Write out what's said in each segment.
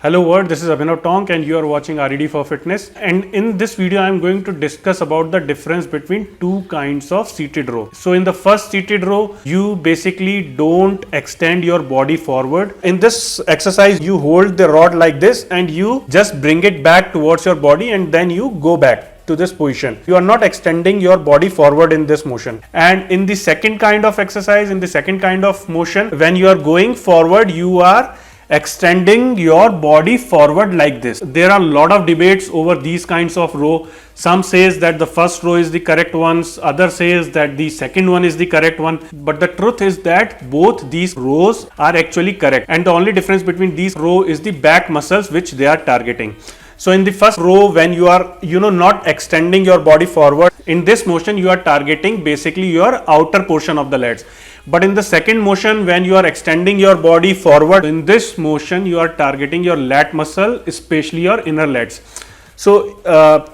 Hello world, this is Abhinav Tonk and you are watching RED for Fitness, and in this video I am going to discuss about the difference between two kinds of seated row. So in the first seated row, you basically don't extend your body forward. In this exercise, you hold the rod like this and you just bring it back towards your body and then you go back to this position. You are not extending your body forward in this motion. And in the second kind of exercise, in the second kind of motion, when you are going forward, you are extending your body forward like this. There are a lot of debates over these kinds of row. Some says that the first row is the correct ones, other says that the second one is the correct one, but the truth is that both these rows are actually correct, and the only difference between these row is the back muscles which they are targeting. So in the first row, when you are not extending your body forward, in this motion you are targeting basically your outer portion of the lats. But in the second motion, when you are extending your body forward, in this motion you are targeting your lat muscle, especially your inner lats. So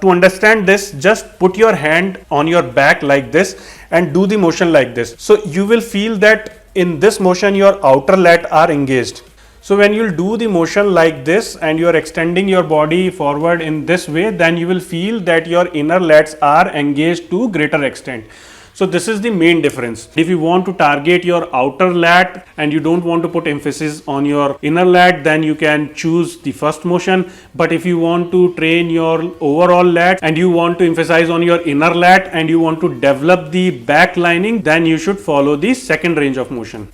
to understand this, just put your hand on your back like this and do the motion like this. So you will feel that in this motion your outer lat are engaged. So when you will do the motion like this and you are extending your body forward in this way, then you will feel that your inner lats are engaged to greater extent. So this is the main difference. If you want to target your outer lat and you don't want to put emphasis on your inner lat, then you can choose the first motion. But if you want to train your overall lat and you want to emphasize on your inner lat and you want to develop the back lining, then you should follow the second range of motion.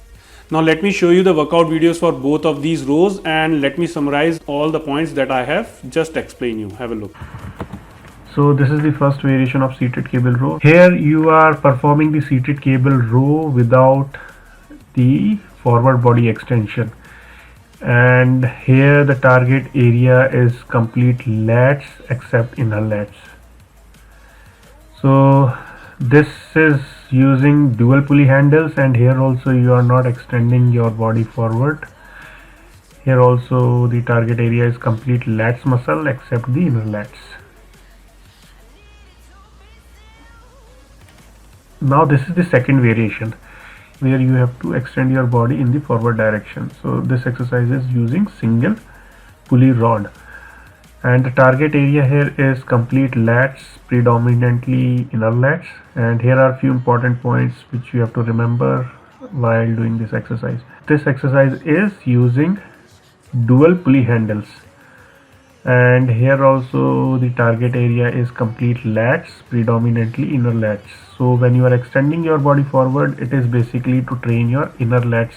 Now let me show you the workout videos for both of these rows and let me summarize all the points that I have just explained you. Have a look. So this is the first variation of seated cable row. Here you are performing the seated cable row without the forward body extension, and here the target area is complete lats except inner lats. So this is using dual pulley handles, and here also you are not extending your body forward. Here also the target area is complete lats muscle except the inner lats. Now this is the second variation where you have to extend your body in the forward direction. So this exercise is using single pulley rod, and the target area here is complete lats, predominantly inner lats. And here are few important points which you have to remember while doing this exercise. This exercise is using dual pulley handles, and here also the target area is complete lats, predominantly inner lats. So when you are extending your body forward, it is basically to train your inner lats